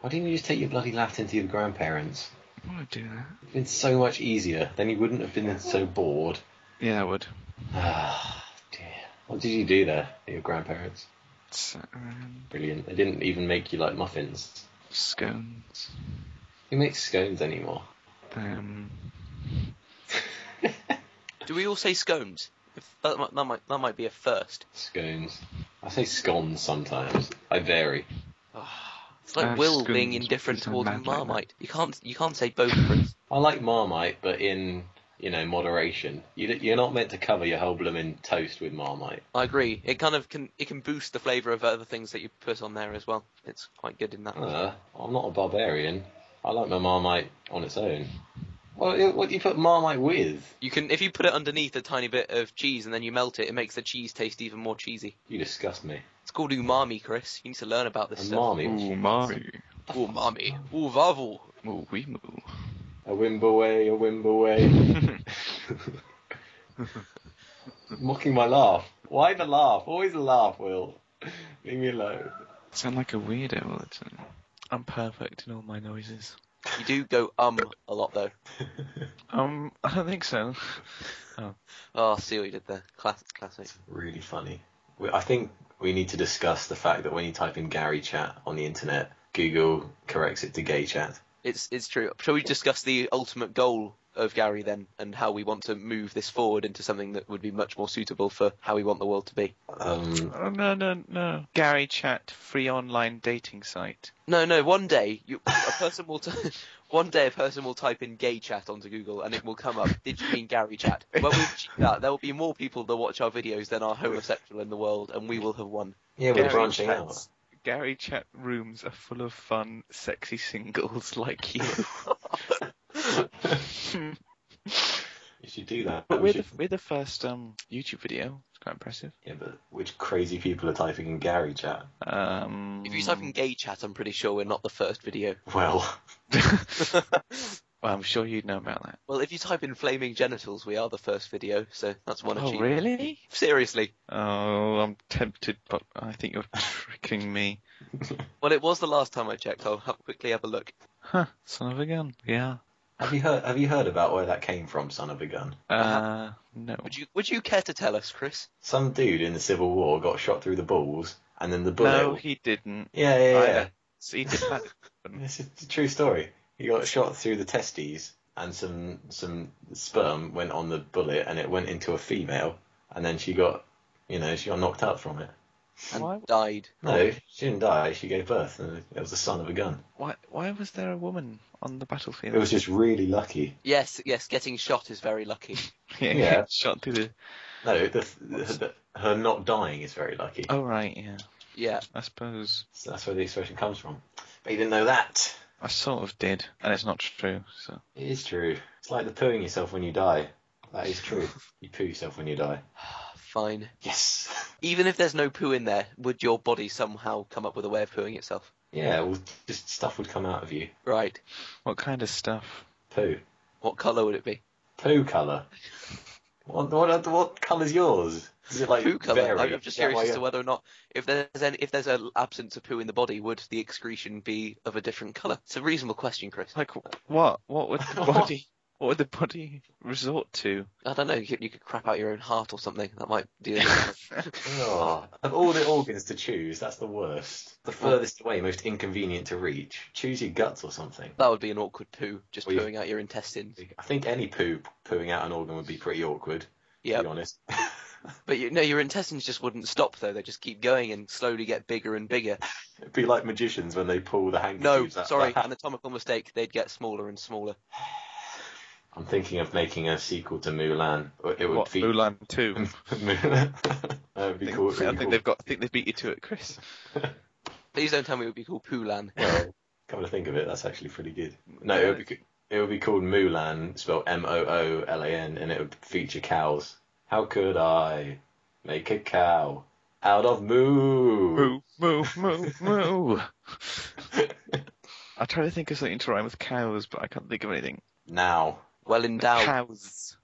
Why didn't you just take your bloody Latin to your grandparents? I want to do that. It'd been so much easier. Then you wouldn't have been so bored. Yeah, I would. Ah, dear. What did you do there at your grandparents? Sat around. Brilliant. They didn't even make you like muffins. Scones. Who makes scones anymore? Do we all say scones? That might be a first. Scones. I say scones sometimes. I vary. It's like Will being scones indifferent sound towards mad like Marmite. You can't say both, Chris. I like Marmite, but in, moderation. You're not meant to cover your whole blooming toast with Marmite. I agree. It can boost the flavour of other things that you put on there as well. It's quite good in that. I'm not a barbarian. I like my Marmite on its own. What do you put Marmite with? If you put it underneath a tiny bit of cheese and then you melt it, it makes the cheese taste even more cheesy. You disgust me. It's called umami, Chris. You need to learn about this stuff. Umami. Umami. Uvavu. Moo wee moo. A wimble away. Mocking my laugh. Why the laugh? Always a laugh, Will. Leave me alone. Sound like a weirdo all the time. I'm perfect in all my noises. You do go a lot though. I don't think so. Oh, I see what you did there. Classic. Really funny. I think we need to discuss the fact that when you type in GARYChat on the internet, Google corrects it to GayChat. It's true. Shall we discuss the ultimate goal of Gary then, and how we want to move this forward into something that would be much more suitable for how we want the world to be? No. GARYChat, free online dating site. No. One day, a person will type in gay chat onto Google, and it will come up. Did you mean GARYChat? Well, we've achieved that. There will be more people that watch our videos than are homosexual in the world, and we will have won. Yeah, we're branching out. GARYChat rooms are full of fun, sexy singles like you. You should do that. But we're the first YouTube video. It's quite impressive. Yeah, but which crazy people are typing in GARYChat? If you type in gay chat, I'm pretty sure we're not the first video. Well. Well, I'm sure you'd know about that. Well, if you type in flaming genitals, we are the first video, so that's one achievement. Oh, really? Seriously. Oh, I'm tempted, but I think you're tricking me. Well, it was the last time I checked. I'll quickly have a look. Huh, son of a gun. Yeah. Have you heard about where that came from, son of a gun? No. Would you care to tell us, Chris? Some dude in the Civil War got shot through the balls, and then the bullet... No, he didn't. Yeah. So he did that. It's a true story. He got shot through the testes, and some sperm went on the bullet, and it went into a female, and then she got knocked out from it. And died. No, she didn't die. She gave birth, and it was the son of a gun. Why was there a woman on the battlefield? It was just really lucky. Yes, getting shot is very lucky. Yeah. Shot through the... No, her not dying is very lucky. Oh, right, yeah. Yeah. I suppose. So that's where the expression comes from. But you didn't know that. I sort of did, and it's not true, so... It is true. It's like the pooing yourself when you die. That is true. You poo yourself when you die. Fine. Yes. Even if there's no poo in there, would your body somehow come up with a way of pooing itself? Yeah, well, just stuff would come out of you. Right. What kind of stuff? Poo. What colour would it be? Poo colour. What colour's yours? Is it like poo colour? vary? I'm just curious as to whether or not, if there's an absence of poo in the body, would the excretion be of a different colour? It's a reasonable question, Chris. Like, what? What would the body... What would the body resort to? I don't know. You could crap out your own heart or something. That might do it. Oh, of all the organs to choose, that's the worst. The furthest away, most inconvenient to reach. Choose your guts or something. That would be an awkward poo, just pooing out your intestines. I think any pooing out an organ would be pretty awkward, to be honest. But your intestines just wouldn't stop, though. They just keep going and slowly get bigger and bigger. It'd be like magicians when they pull the handkerchiefs out. No, sorry, anatomical mistake. They'd get smaller and smaller. I'm thinking of making a sequel to Mulan. It would Mulan 2. Mulan. That would be cool. I think they've beat you to it, Chris. Please don't tell me it would be called Poolan. Well, come to think of it, that's actually pretty good. No, it would be called Mulan, spelled Moolan, and it would feature cows. How could I make a cow out of moo? Moo, moo, moo, moo. I try to think of something to rhyme with cows, but I can't think of anything. Now. Well endowed. Cows.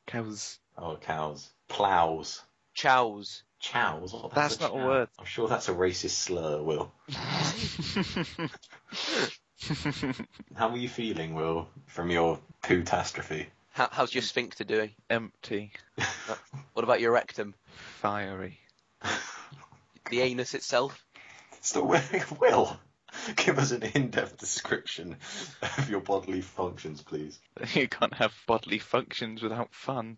Oh, cows. Plows. Chows. Chows? That's not a word. I'm sure that's a racist slur, Will. How are you feeling, Will, from your poo-tastrophe? How's your sphincter doing? Empty. What about your rectum? Fiery. The anus itself? Still, Will, give us an in-depth description of your bodily functions, please. You can't have bodily functions without fun.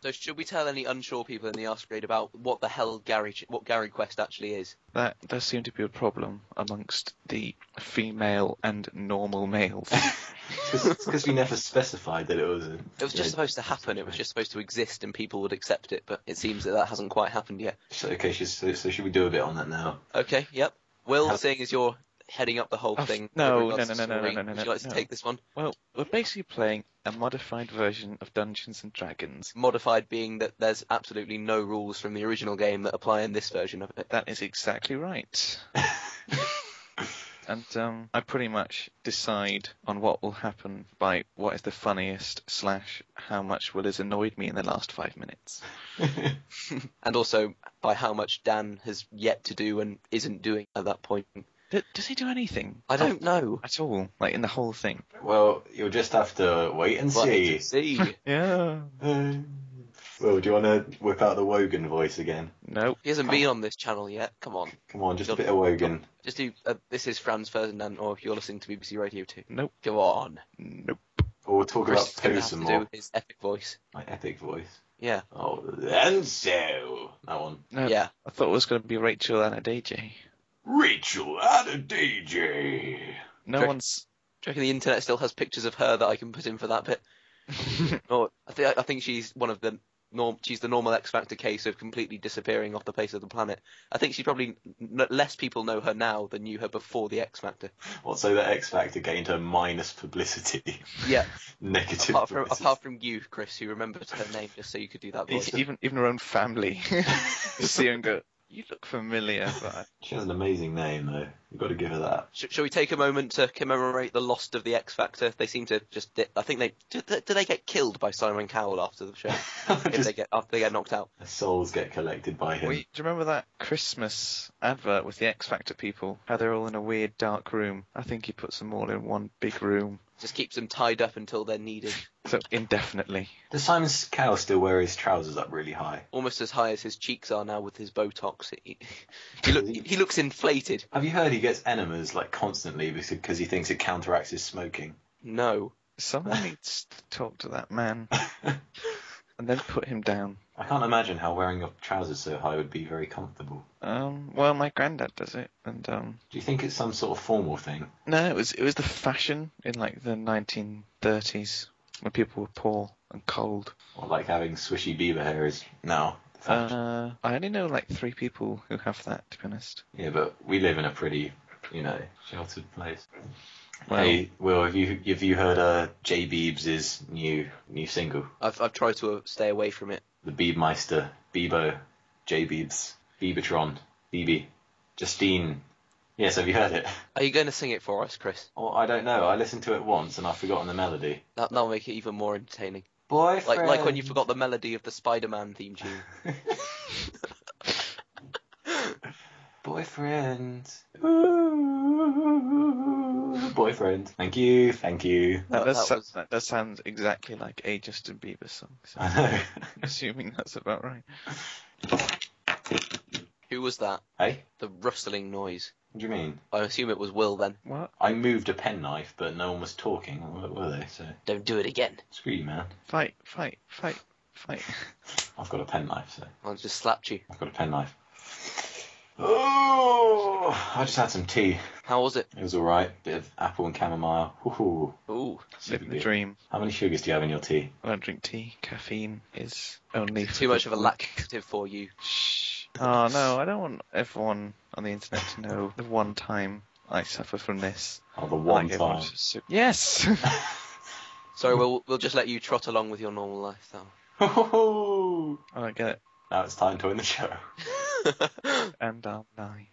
So should we tell any unsure people in the Ask Grade about what the hell what GaryQuest actually is? That does seem to be a problem amongst the female and normal males. It's because we never specified that it was It was just supposed to happen. It was just supposed to exist and people would accept it, but it seems that hasn't quite happened yet. So should we do a bit on that now? Okay, yep. Will, seeing as you're heading up the whole thing... No. Would you like to take this one? Well, we're basically playing a modified version of Dungeons and Dragons. Modified being that there's absolutely no rules from the original game that apply in this version of it. That is exactly right. And I pretty much decide on what will happen by what is the funniest / how much Will has annoyed me in the last 5 minutes. And also by how much Dan has yet to do and isn't doing at that point. Does he do anything? I don't know. At all, like in the whole thing. Well, you'll just have to wait and see. Yeah. Well, do you want to whip out the Wogan voice again? Nope. He hasn't been on this channel yet. Come on. Come on, just a bit of Wogan. Just do. This is Franz Ferdinand, or if you're listening to BBC Radio 2. Nope. Go on. Nope. Or we'll talk Chris about is going poo to have some to more. do his epic voice. My epic voice. Yeah. Oh, and so that one. No, Yeah. I thought it was going to be Rachel and a DJ. Rachel and a DJ. No Correct. one's. Do you reckon the internet still has pictures of her that I can put in for that bit? Or I think she's one of the she's the normal X Factor case of completely disappearing off the face of the planet. I think she probably less people know her now than knew her before the X Factor. What, so that X Factor gained her minus publicity? Yeah. Negative publicity. Apart from you, Chris, who remembered her name just so you could do that voice. Even her own family see her and go, "You look familiar." But She has an amazing name, though. You've got to give her that. Shall we take a moment to commemorate the loss of the X Factor? They seem to just... I think do they get killed by Simon Cowell after the show? After they get knocked out? Their souls get collected by him. do you remember that Christmas advert with the X Factor people? How they're all in a weird dark room. I think he puts them all in one big room. Just keeps them tied up until they're needed. So indefinitely. Does Simon Cowell still wear his trousers up really high? Almost as high as his cheeks are now with his Botox. He looks inflated. Have you heard he gets enemas like constantly because he thinks it counteracts his smoking? No. Someone needs to talk to that man and then put him down. I can't imagine how wearing your trousers so high would be very comfortable. Well, my granddad does it, and Do you think it's some sort of formal thing? no, it was the fashion in like the 1930s when people were poor and cold. Or like having swishy beaver hair is now the fashion? I only know like 3 people who have that, to be honest. Yeah, but we live in a pretty, sheltered place. Well, Hey, Will, have you heard J Beebs' new single? I've tried to stay away from it. The Beebmeister, Bebo, J Beebs, Beavertron, BB, Justine. Yes, have you heard it? Are you going to sing it for us, Chris? Oh, I don't know. I listened to it once and I've forgotten the melody. That'll make it even more entertaining. Boyfriend. Like when you forgot the melody of the Spider-Man theme tune. Boyfriend. Ooh, boyfriend. Thank you. that does sound exactly like a Justin Bieber song. So I know. I'm assuming that's about right. Who was that? Hey? The rustling noise. What do you mean? I assume it was Will then. What? I moved a penknife, but no one was talking, were they? So Don't do it again. screw you, man. Fight. I've got a penknife, so I just slapped you. I've got a penknife. Oh, I just had some tea. How was it? It was alright. Bit of apple and chamomile. Ooh. Ooh. Living the dream. How many sugars do you have in your tea? I don't drink tea. Caffeine is only Too much of a laxative for you. Shh. Oh no, I don't want everyone on the internet to know the one time I suffer from this. Oh, the one Like everyone time. just yes. Sorry, we'll just let you trot along with your normal lifestyle. Oh, I don't get it. now it's time to end the show. And I'll die.